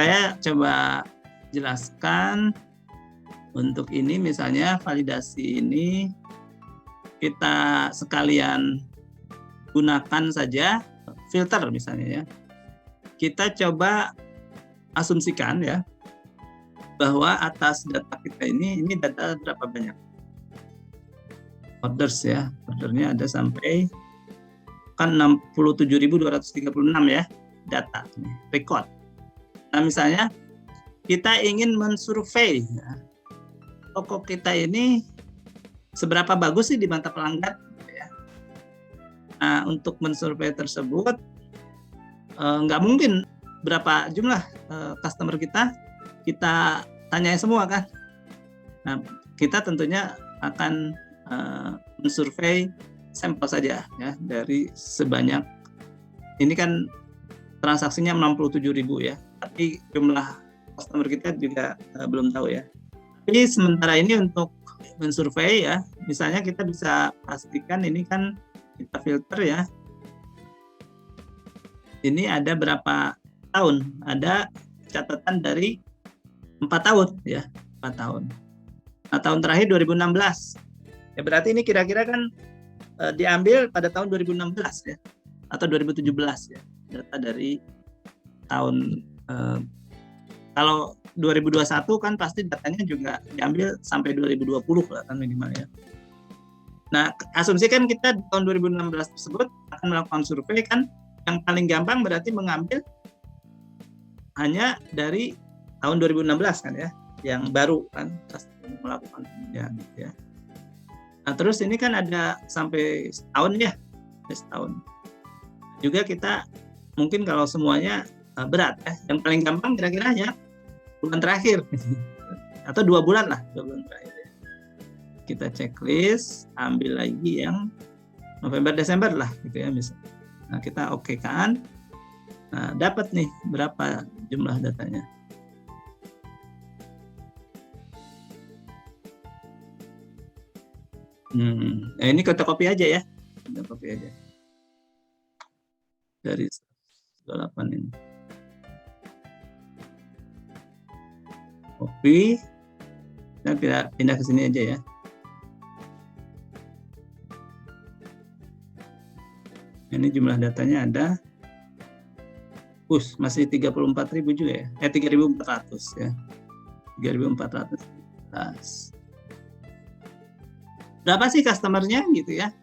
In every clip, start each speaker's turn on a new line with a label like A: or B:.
A: Saya coba jelaskan untuk ini, misalnya validasi ini kita sekalian gunakan saja filter misalnya ya. Kita coba asumsikan ya bahwa atas data kita ini data berapa banyak orders ya. Ordernya ada sampai kan 67.236 ya data record. Nah misalnya kita ingin mensurvei ya, toko kita ini seberapa bagus sih di mata pelanggan ya. Nah untuk mensurvei tersebut nggak mungkin berapa jumlah customer kita tanya semua kan. Nah kita tentunya akan mensurvei sampel saja ya dari sebanyak ini kan transaksinya 67.000 ya, tapi jumlah customer kita juga belum tahu ya. Jadi sementara ini untuk mensurvei ya, misalnya kita bisa pastikan ini kan kita filter ya. Ini ada berapa tahun? Ada catatan dari 4 tahun ya, 4 tahun. Nah, tahun terakhir 2016. Ya berarti ini kira-kira kan diambil pada tahun 2016 ya atau 2017 ya. Data dari tahun kalau 2021 kan pasti datanya juga diambil sampai 2020 lah kan minimal ya. Nah, asumsikan kita di tahun 2016 tersebut akan melakukan survei kan, yang paling gampang berarti mengambil hanya dari tahun 2016 kan ya, yang baru kan melakukan ya gitu ya. Nah, terus ini kan ada sampai setahun ya, setahun. Juga kita mungkin kalau semuanya berat ya, yang paling gampang kira-kira ya bulan terakhir atau 2 bulan lah, 2 bulan terakhir. Kita checklist, ambil lagi yang November Desember lah gitu ya misalnya. Nah kita oke kan, nah dapat nih berapa jumlah datanya. Nah ini kita copy aja ya, kita copy aja dari 8 ini. Copy, kita pindah ke sini aja ya. Ini jumlah datanya ada, masih 34.000 juga ya, 3.400 ya, 3.400. Berapa sih customernya gitu ya?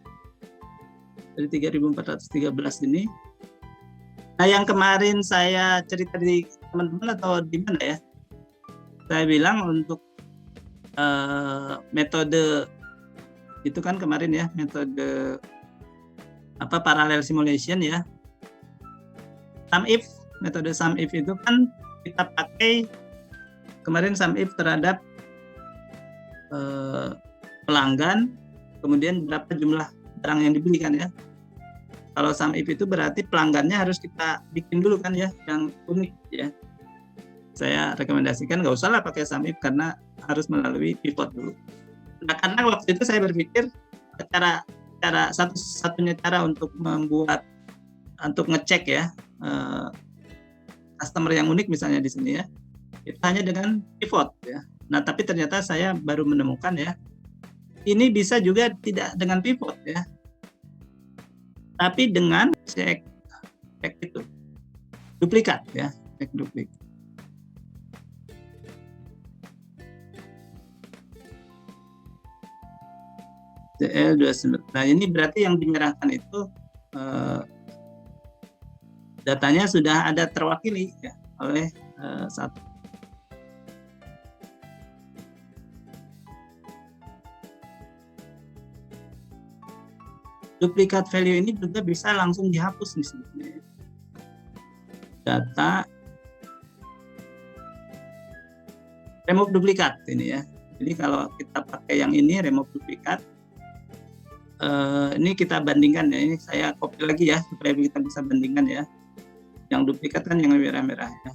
A: Dari 3.413 ini. Nah yang kemarin saya cerita di teman-teman atau di mana ya? Saya bilang untuk metode itu kan kemarin ya, metode parallel simulation ya. Metode sum if itu kan kita pakai kemarin sum if terhadap pelanggan, kemudian berapa jumlah barang yang dibeli kan ya. Kalau sum if itu berarti pelanggannya harus kita bikin dulu kan ya, yang unik ya. Saya rekomendasikan nggak usah lah pakai sum if karena harus melalui pivot dulu. Nah karena waktu itu saya berpikir cara satu-satunya cara untuk ngecek ya customer yang unik misalnya di sini ya, itu hanya dengan pivot ya. Nah tapi ternyata saya baru menemukan ya, ini bisa juga tidak dengan pivot ya, tapi dengan cek itu duplikat ya, cek duplikat. DL29. Nah ini berarti yang dinyerahkan itu datanya sudah ada terwakili ya, oleh satu. Duplikat value ini juga bisa langsung dihapus di sini. Data remove duplikat ini ya. Jadi kalau kita pakai yang ini remove duplikat, ini kita bandingkan ya. Ini saya copy lagi ya supaya kita bisa bandingkan ya. Yang duplikat kan yang merah-merah ya.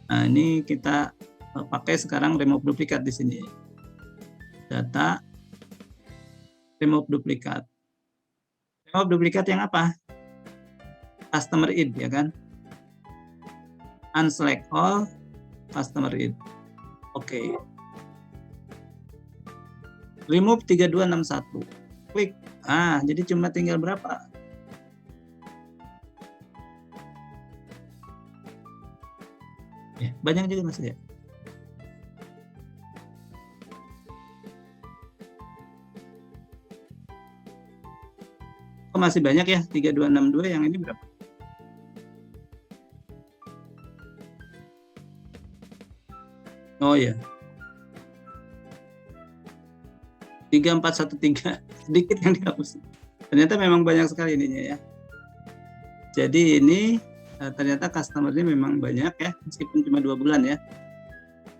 A: Nah ini kita pakai sekarang remove duplikat di sini. Data remove duplikat. Remove duplikat yang apa? Customer id ya kan. unselect all customer it. Oke. Remove 3261. Klik. Jadi cuma tinggal berapa? Ya, banyak juga Mas ya. Oh, masih banyak ya, 3262, yang ini berapa? Oh ya. 3413, sedikit yang dihapus. Ternyata memang banyak sekali ininya ya. Jadi ini ternyata customer-nya memang banyak ya, meskipun cuma 2 bulan ya.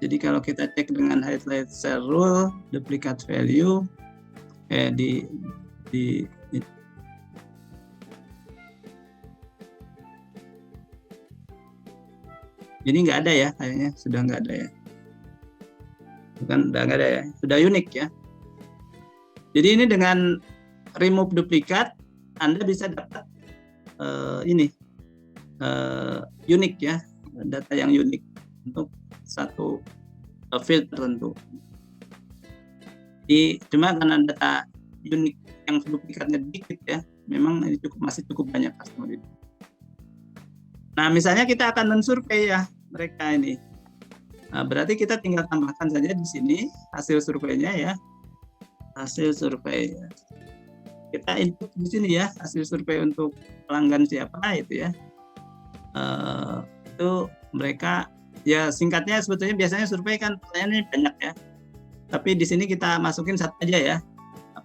A: Jadi kalau kita cek dengan highlight sell rule, duplicate value, ini nggak ada ya, kayaknya sudah nggak ada ya. Bukan, udah nggak ada ya, sudah unik ya. Jadi ini dengan remove duplicate, Anda bisa dapat unik ya, data yang unik untuk satu field tertentu. Jadi cuma karena data unik yang duplikatnya dikit ya, memang ini masih cukup banyak customer itu. Nah, misalnya kita akan mensurvei ya mereka ini. Nah, berarti kita tinggal tambahkan saja di sini hasil surveinya ya. Hasil survei. Kita input di sini ya, hasil survei untuk pelanggan siapa itu ya. Itu mereka ya, singkatnya sebetulnya biasanya survei kan pertanyaannya banyak ya. Tapi di sini kita masukin satu aja ya.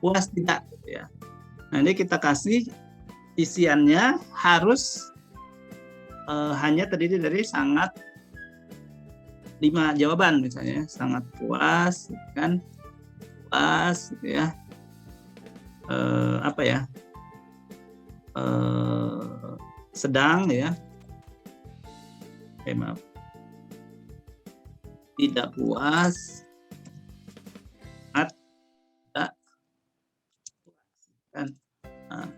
A: Puas tidak gitu ya. Nanti kita kasih isiannya harus hanya terdiri dari sangat 5 jawaban misalnya, sangat puas kan, puas gitu ya, sedang ya, maaf, tidak puas, sangat tidak puas kan. Nah,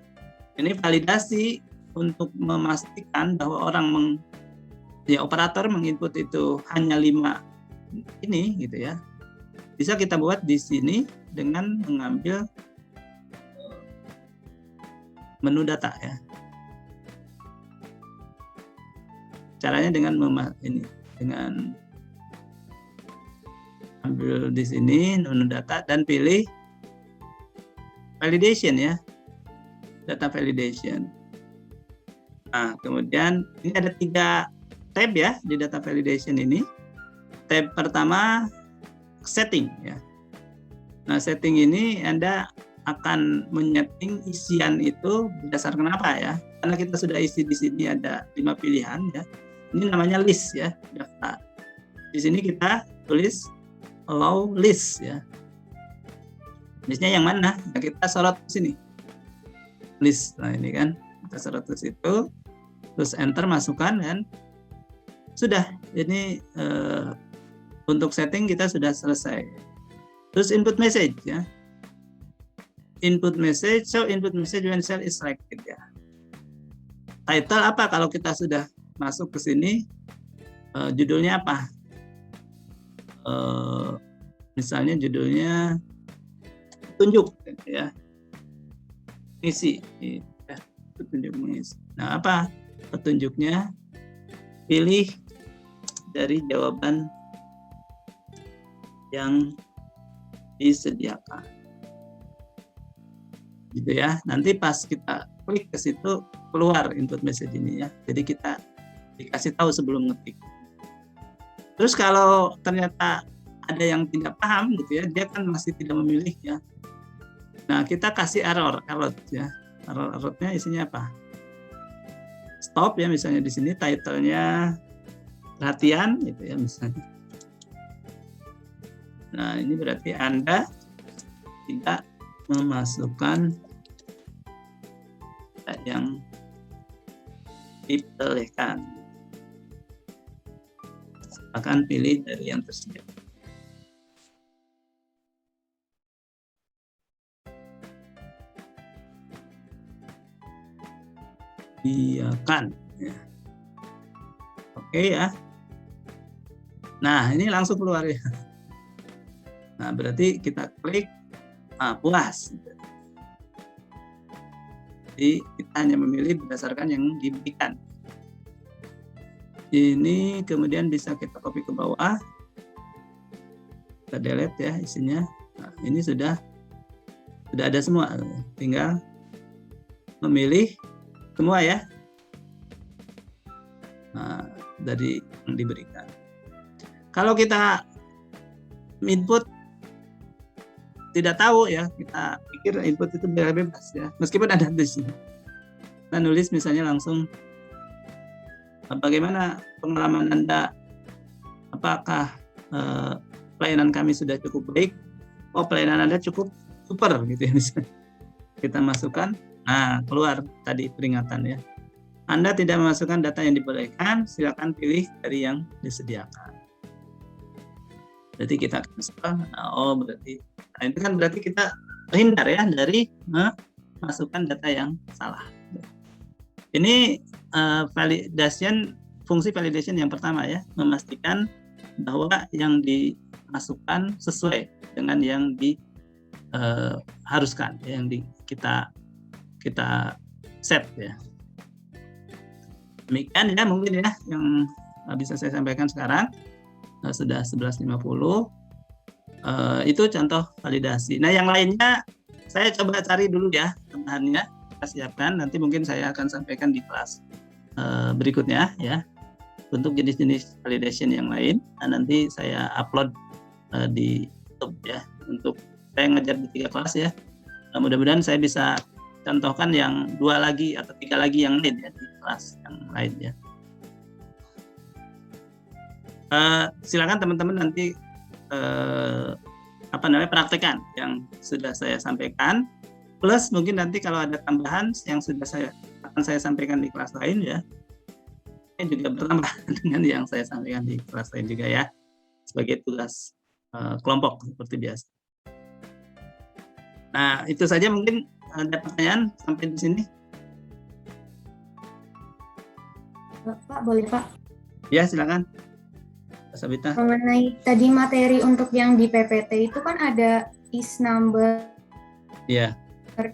A: ini validasi untuk memastikan bahwa orang operator menginput itu hanya 5 ini gitu ya. Bisa kita buat di sini dengan mengambil menu data ya. Caranya dengan dengan ambil di sini menu data dan pilih validation ya. Data validation. Nah, kemudian ini ada 3 tab ya di data validation ini. Tab pertama setting ya. Nah, setting ini Anda akan menyeting isian itu berdasarkan apa ya? Karena kita sudah isi di sini ada 5 pilihan ya. Ini namanya list ya, daftar. Di sini kita tulis allow list ya. Listnya yang mana? Nah, kita sorot ke sini. List. Nah, ini kan kita sorot ke situ. Terus enter, masukkan kan. Sudah. Ini untuk setting kita sudah selesai. Terus input message ya. Input message, so input message when cell is selected ya. Title apa kalau kita sudah masuk ke sini? Judulnya apa? Misalnya judulnya petunjuk ya. Mengisi ya, petunjuk mengisi. Nah, apa petunjuknya? Pilih dari jawaban yang disediakan. Gitu ya. Nanti pas kita klik ke situ keluar input message ini ya. Jadi kita dikasih tahu sebelum ngetik. Terus kalau ternyata ada yang tidak paham gitu ya, dia kan masih tidak memilih ya. Nah, kita kasih error ya. Errornya isinya apa? Stop ya, misalnya di sini title-nya perhatian gitu ya misalnya. Nah, ini berarti Anda tidak memasukkan yang dipilihkan. Akan pilih dari yang tersedia. Biarkan ya. Oke ya. Nah, ini langsung keluar ya. Nah, berarti kita klik puas. Jadi kita hanya memilih berdasarkan yang diberikan. Ini kemudian bisa kita copy ke bawah, kita delete ya isinya. Nah, ini sudah ada semua, tinggal memilih semua ya. Nah, dari yang diberikan. Kalau kita input tidak tahu ya, kita pikir input itu bebas ya, meskipun ada di sini. Kita nulis misalnya langsung, bagaimana pengalaman Anda, apakah pelayanan kami sudah cukup baik? Oh, pelayanan Anda cukup super gitu ya misalnya. Kita masukkan, nah keluar tadi peringatan ya. Anda tidak memasukkan data yang dibolehkan, silakan pilih dari yang disediakan. Berarti kita cancel. Berarti itu kan berarti kita terhindar ya dari memasukkan data yang salah. Ini fungsi validation yang pertama ya, memastikan bahwa yang dimasukkan sesuai dengan yang diharuskan, yang kita set ya. Demikian ya mungkin ya yang bisa saya sampaikan sekarang. Sudah 11.50. Itu contoh validasi. Nah, yang lainnya saya coba cari dulu ya tambahannya, kita siapkan, nanti mungkin saya akan sampaikan di kelas berikutnya ya untuk jenis-jenis validation yang lain. Nah, nanti saya upload di YouTube ya, untuk saya ngajar di 3 kelas ya. Mudah-mudahan saya bisa contohkan yang 2 lagi atau 3 lagi yang lain ya di kelas yang lain ya. Silakan teman-teman nanti praktekkan yang sudah saya sampaikan, plus mungkin nanti kalau ada tambahan yang akan saya sampaikan di kelas lain ya, ini juga bertambah dengan yang saya sampaikan di kelas lain juga ya, sebagai tugas kelompok seperti biasa. Nah, itu saja, mungkin ada pertanyaan sampai di sini.
B: Pak, boleh Pak?
A: Ya, silakan. Sabita.
B: Mengenai tadi materi untuk yang di PPT itu kan ada is number.
A: Iya.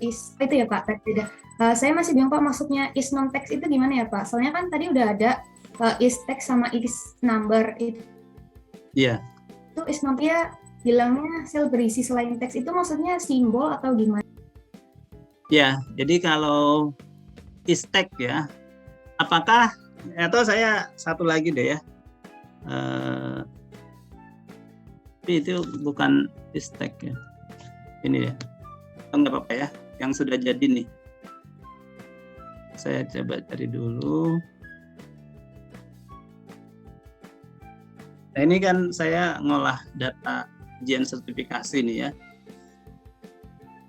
B: Is itu ya Pak, tidak. Saya masih bingung Pak, maksudnya is non text itu gimana ya Pak? Soalnya kan tadi udah ada is text sama is number itu.
A: Iya.
B: Itu is non ya bilangnya sel berisi selain teks, itu maksudnya simbol atau gimana?
A: Ya, jadi kalau is text ya, apakah atau saya satu lagi deh ya. Tapi itu bukan is text ya. Ini ya. Enggak apa-apa ya, yang sudah jadi nih. Saya coba cari dulu. Nah, ini kan saya ngolah data ujian sertifikasi nih ya.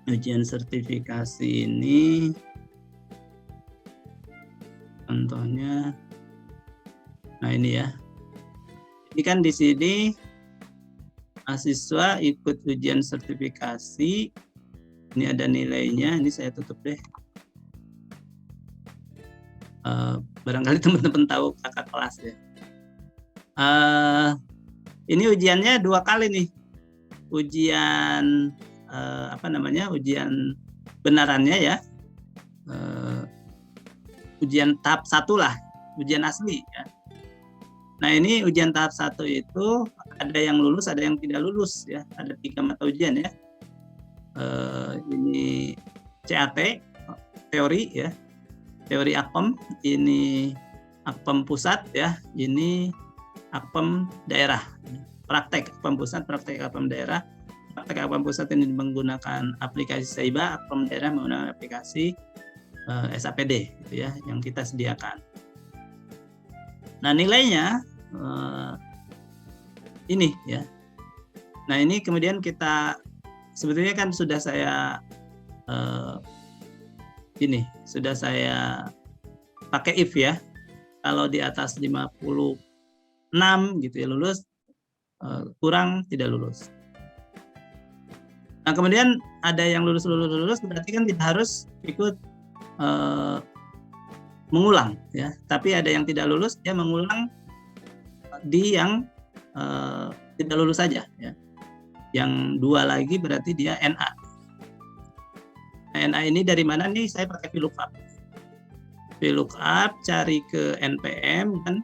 A: Ujian sertifikasi ini contohnya, nah ini ya. Ini kan di sini mahasiswa ikut ujian sertifikasi. Ini ada nilainya. Ini saya tutup deh. Barangkali teman-teman tahu kakak kelas ya. Ini ujiannya 2 kali nih. Ujian ujian benarannya ya. Ujian tahap 1 lah, ujian asli ya. Nah, ini ujian tahap 1 itu ada yang lulus, ada yang tidak lulus ya. Ada 3 mata ujian ya. Ini CAT, teori ya. Teori AKPEM, ini AKPEM pusat ya. Ini AKPEM daerah. Praktek AKPEM pusat, praktek AKPEM daerah. Praktek AKPEM pusat ini menggunakan aplikasi Saiba, AKPEM daerah menggunakan aplikasi SAPD gitu ya, yang kita sediakan. Nah, nilainya ini ya. Nah, ini kemudian kita sebetulnya kan sudah saya sudah saya pakai if ya. Kalau di atas 56 gitu ya lulus, kurang tidak lulus. Nah, kemudian ada yang lulus berarti kan tidak harus ikut mengulang ya. Tapi ada yang tidak lulus, dia mengulang di yang tidak lulus saja ya. Yang 2 lagi berarti dia NA. Nah, NA ini dari mana nih? Saya pakai VLOOKUP. VLOOKUP cari ke NPM kan.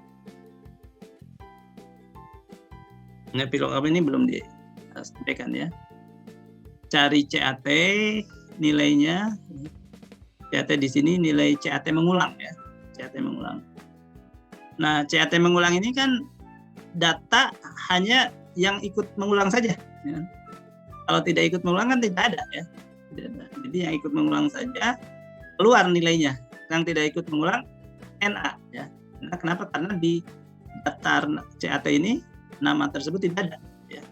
A: Nah, VLOOKUP ini belum disampaikan ya. Cari CAT nilainya. CAT di sini nilai CAT mengulang ya. CAT mengulang. Nah, CAT mengulang ini kan data hanya yang ikut mengulang saja. Ya. Kalau tidak ikut mengulang kan tidak ada ya. Tidak ada. Jadi yang ikut mengulang saja keluar nilainya. Yang tidak ikut mengulang NA ya. Nah, kenapa? Karena di daftar CAT ini nama tersebut tidak ada ya.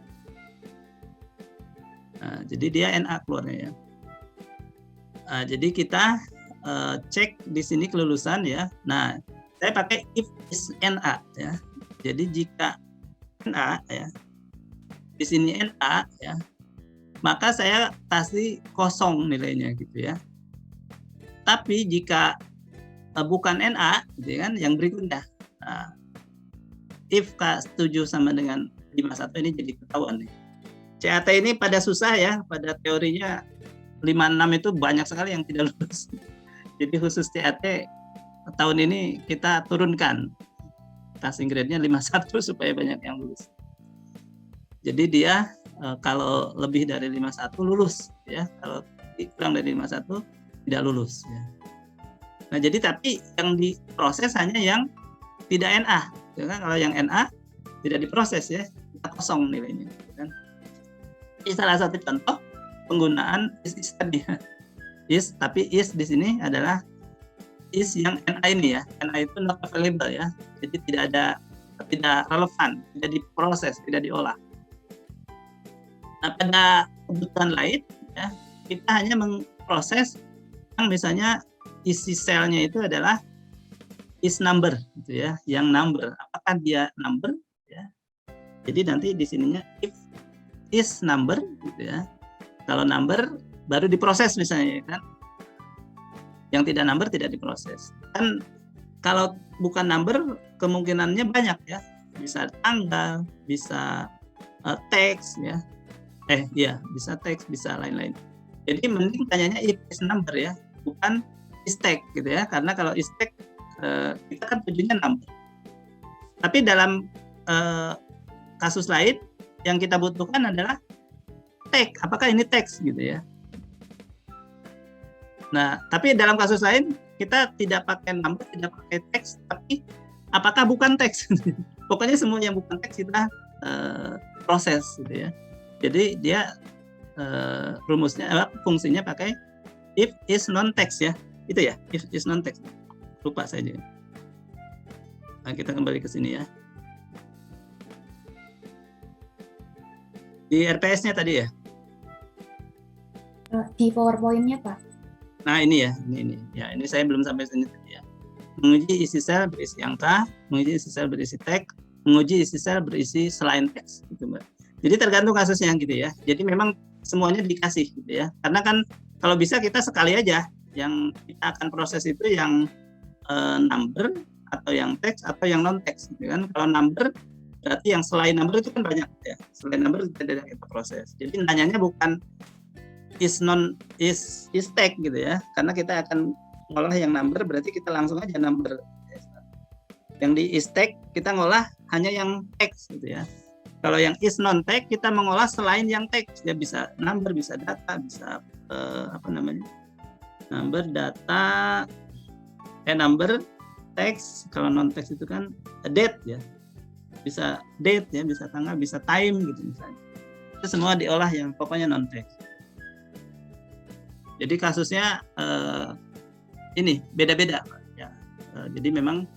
A: Nah, jadi dia NA keluarnya ya. Nah, jadi kita cek di sini kelulusan ya. Nah, saya pakai if is NA ya. Jadi jika NA ya, di sini NA ya, maka saya kasih kosong nilainya gitu ya. Tapi jika bukan NA, gitu kan, yang berikutnya, nah, if K setuju sama dengan 51 ini jadi ketahuan nih. CAT ini pada susah ya, pada teorinya 56 itu banyak sekali yang tidak lulus. Jadi khusus CAT tahun ini kita turunkan passing grade-nya 51 supaya banyak yang lulus. Jadi dia kalau lebih dari 51 lulus ya, kalau kurang dari 51 tidak lulus ya. Nah, jadi tapi yang diproses hanya yang tidak NA, ya kan? Kalau yang NA tidak diproses ya, kita kosong nilainya kan. Ini salah satu contoh penggunaan is tadi. Tapi is di sini adalah is yang NA ini ya. NA itu not available ya. Jadi tidak relevan, tidak diproses, tidak diolah. Nah, pada kebutuhan lain ya, kita hanya memproses yang misalnya isi selnya itu adalah is number gitu ya, yang number. Apakah dia number ya. Jadi nanti di sininya if is number gitu ya. Kalau number baru diproses misalnya kan. Yang tidak number tidak diproses. Kan kalau bukan number kemungkinannya banyak ya. Bisa tanggal, bisa teks ya. Bisa teks, bisa lain-lain. Jadi mending tanyanya if is number ya, bukan is tag gitu ya. Karena kalau is tag kita kan tujuannya number. Tapi dalam kasus lain yang kita butuhkan adalah tag. Apakah ini teks gitu ya? Nah, tapi dalam kasus lain kita tidak pakai number, tidak pakai teks, tapi apakah bukan teks? Pokoknya semua yang bukan teks kita proses gitu ya. Jadi dia rumusnya fungsinya pakai if is non text ya. Itu ya, if is non text. Lupa saja. Nah, kita kembali ke sini ya. Di RPS-nya tadi ya.
B: Di PowerPoint-nya, Pak.
A: Nah, ini ya, ini. Ya, ini saya belum sampai sini tadi ya. Menguji isi sel berisi angka, menguji isi sel berisi teks, menguji isi sel berisi selain teks gitu, Mbak. Jadi tergantung kasusnya gitu ya. Jadi memang semuanya dikasih gitu ya. Karena kan kalau bisa kita sekali aja yang kita akan proses itu yang number atau yang teks atau yang non teks gitu kan. Kalau number berarti yang selain number itu kan banyak ya. Selain number tidak kita proses. Jadi nanyanya bukan is tag gitu ya. Karena kita akan ngolah yang number berarti kita langsung aja number. Yang di is tag kita ngolah hanya yang teks gitu ya. Kalau yang is non tag kita mengolah selain yang teks, ya bisa number, bisa data, bisa number, data, number, teks. Kalau non teks itu kan date ya, bisa date ya, bisa tanggal, bisa time gitu misalnya. Itu semua diolah yang pokoknya non teks. Jadi kasusnya ini beda-beda ya. Jadi memang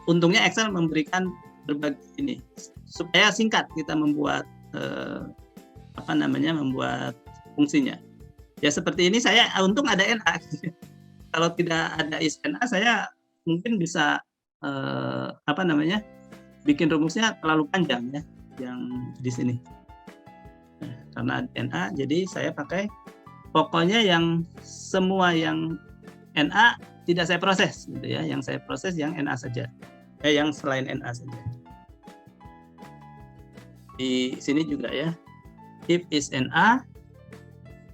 A: untungnya Excel memberikan berbagai ini supaya singkat kita membuat membuat fungsinya. Ya seperti ini saya untung ada NA. Kalau tidak ada is NA saya mungkin bisa bikin rumusnya terlalu panjang ya yang di sini. Nah, karena ada NA jadi saya pakai pokoknya yang semua yang NA tidak saya proses gitu ya. Yang saya proses yang NA saja. Yang selain NA saja. Di sini juga ya. If is NA,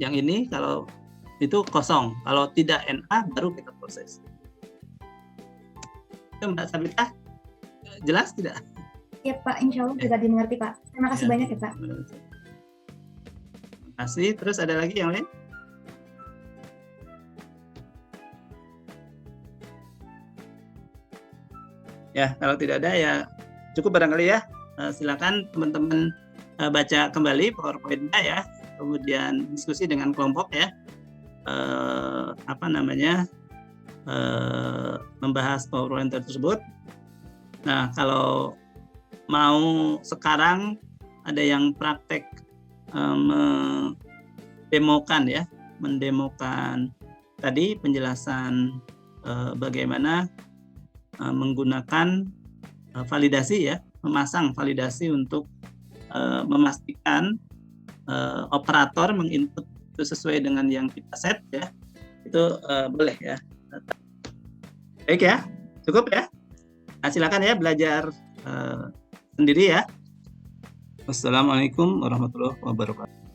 A: yang ini kalau itu kosong. Kalau tidak NA baru kita proses. Itu Mbak Sabita, jelas tidak?
B: Ya Pak, insya Allah juga dimengerti Pak. Terima kasih
A: Ya.
B: banyak ya Pak.
A: Terima kasih. Terus ada lagi yang lain? Ya, kalau tidak ada ya cukup barangkali ya. Silakan teman-teman baca kembali PowerPoint-nya ya. Kemudian diskusi dengan kelompok ya. Membahas PowerPoint tersebut. Nah, kalau mau sekarang ada yang praktek mendemokan tadi penjelasan bagaimana menggunakan validasi ya, memasang validasi untuk memastikan operator menginput itu sesuai dengan yang kita set ya, itu boleh ya. Baik ya, cukup ya. Nah, silakan ya belajar sendiri ya. Wassalamualaikum warahmatullahi wabarakatuh.